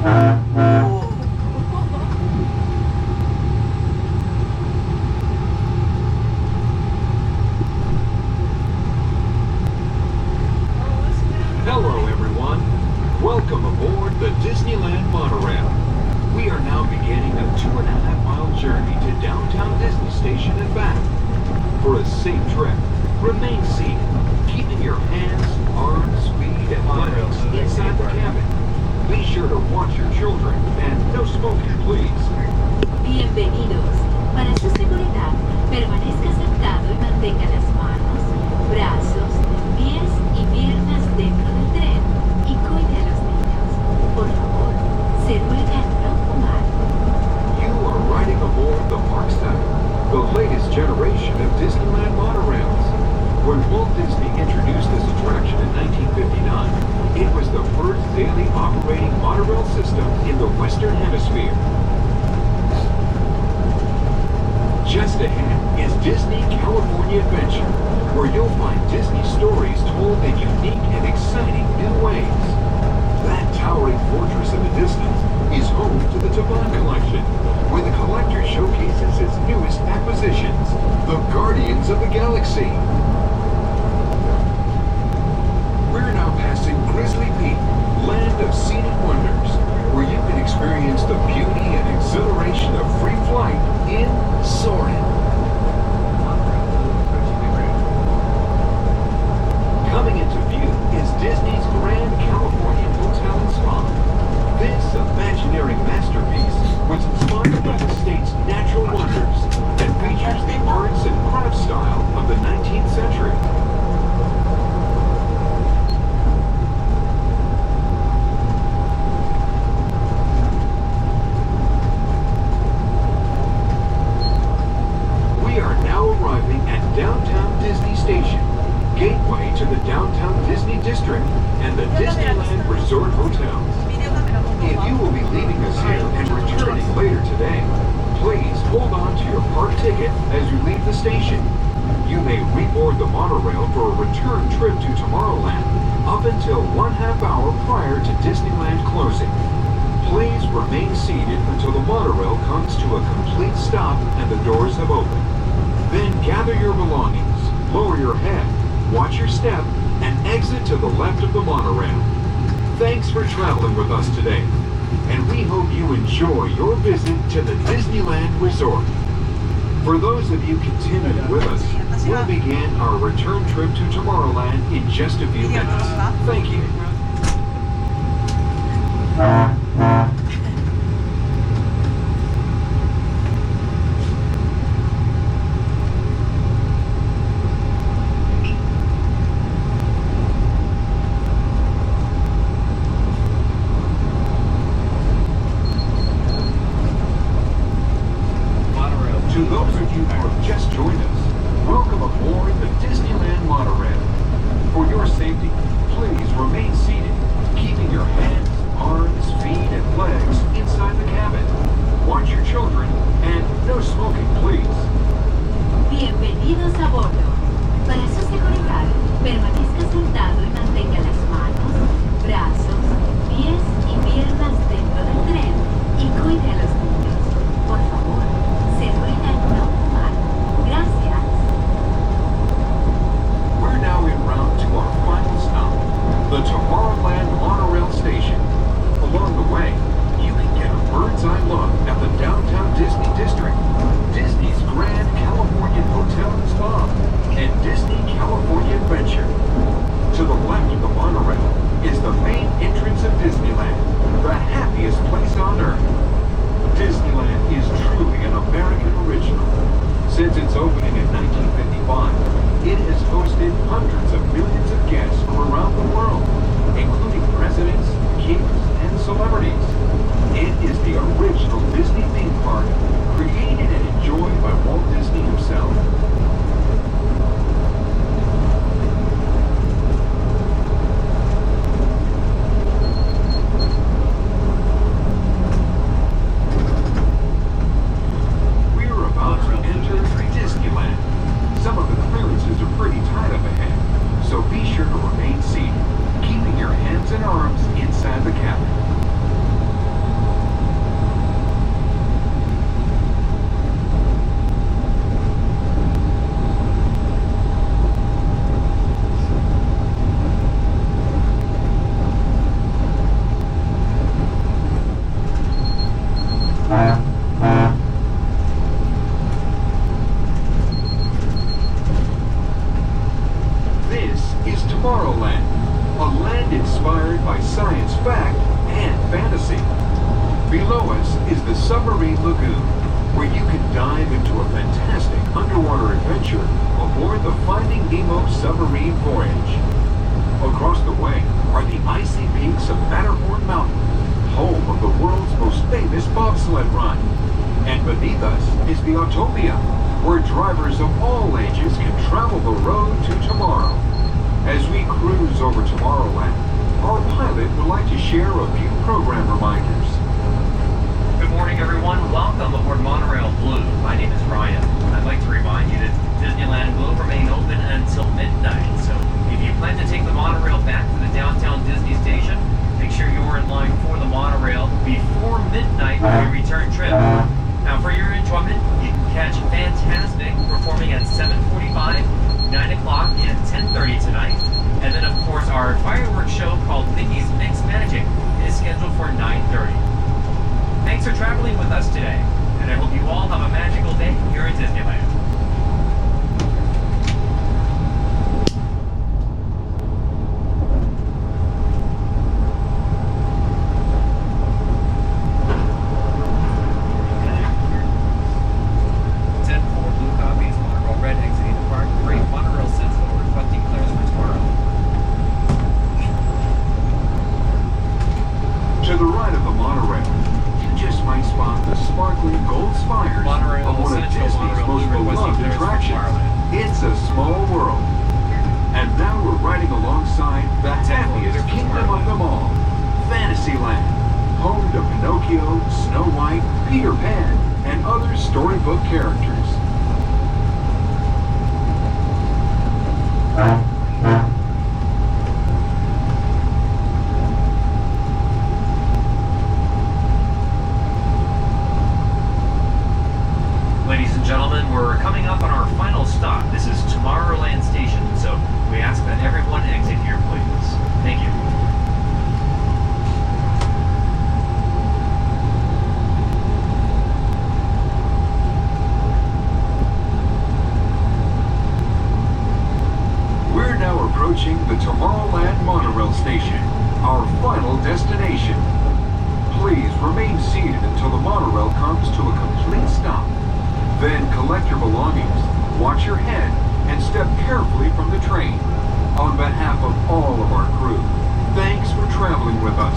Hello everyone, welcome aboard the Disneyland Monorail. We are now beginning a 2.5-mile journey to downtown Disney Station and back. For a safe trip, remain seated, keeping your hands, arms, feet, and legs inside the cabin. Be sure to watch your children and no smoking, please. Bienvenidos. Para su seguridad, permanezca sentado y mantenga las manos, brazos, pies y piernas dentro del tren y cuide a los niños. Por favor, se ruega no fumar. You are riding aboard the Park Center, the latest generation of Disneyland monorails. When Walt Disney introduced this attraction in 1959, it was the first daily operating monorail system in the Western Hemisphere. Just ahead is Disney California Adventure, where you'll find Disney stories told in unique and exciting new ways. That towering fortress in the distance is home to the Taban Collection, where the collector showcases its newest acquisitions, the Guardians of the Galaxy. We're now passing Grizzly Peak, land of scenic wonders, where you can experience the beauty and exhilaration of free flight in Soarin'. Coming into view is Disney's Grand Californian Hotel and Spa. This imaginary masterpiece was inspired by the state's natural wonders and features the arts and crafts style of the 19th century. We are now arriving at downtown Disney Station, gateway to the downtown Disney District and the Disneyland Resort Hotels. If you will be leaving us here and returning later today, please hold on to your park ticket as you leave the station. You may reboard the monorail for a return trip to Tomorrowland up until 1/2 hour prior to Disneyland closing. Please remain seated until the monorail comes to a complete stop and the doors have opened. Then gather your belongings, lower your head, watch your step, and exit to the left of the monorail. Thanks for traveling with us today, and we hope you enjoy your visit to the Disneyland Resort. For those of you continuing with us, we'll begin our return trip to Tomorrowland in just a few minutes. Thank you. To those of you who have just joined us, welcome aboard the Disneyland Monorail. For your safety, please remain seated dive into a fantastic underwater adventure aboard the Finding Nemo submarine voyage. Across the way are the icy peaks of Matterhorn Mountain, home of the world's most famous bobsled run. And beneath us is the Autopia, where drivers of all ages can travel the road to tomorrow. As we cruise over Tomorrowland, our pilot would like to share a few program reminders. Good morning, everyone. Welcome aboard Monorail Blue. My name is Ryan. I'd like to remind you that Disneyland will remain open until midnight. So if you plan to take the monorail back to the downtown Disney Station, make sure you're in line for the monorail before midnight for your return trip. Now, for your enjoyment, you can catch Fantastic performing at 7:45, 9 o'clock, and 10:30 tonight. And then, of course, our fireworks show called Mickey's Mixed Magic is scheduled for 9:30. Thanks for traveling with us today, and I hope you all have a magical day here at Disneyland. To the right of the monorail, you just might spot the sparkling gold spires of one of Disney's most beloved attractions. It's a small world. And now we're riding alongside the happiest kingdom of them all, Fantasyland, home to Pinocchio, Snow White, Peter Pan, and other storybook characters. Ladies and gentlemen, we're coming up on our final stop. This is Tomorrowland Station, so we ask that everyone exit here, please. Thank you. We're now approaching the Tomorrowland Monorail Station, our final destination. Please remain seated until the monorail comes to a complete stop. Then collect your belongings, watch your head, and step carefully from the train. On behalf of all of our crew, thanks for traveling with us.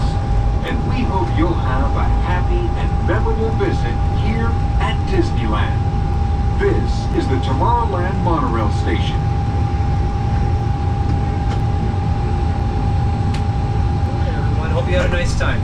And we hope you'll have a happy and memorable visit here at Disneyland. This is the Tomorrowland Monorail Station. Hey everyone, hope you had a nice time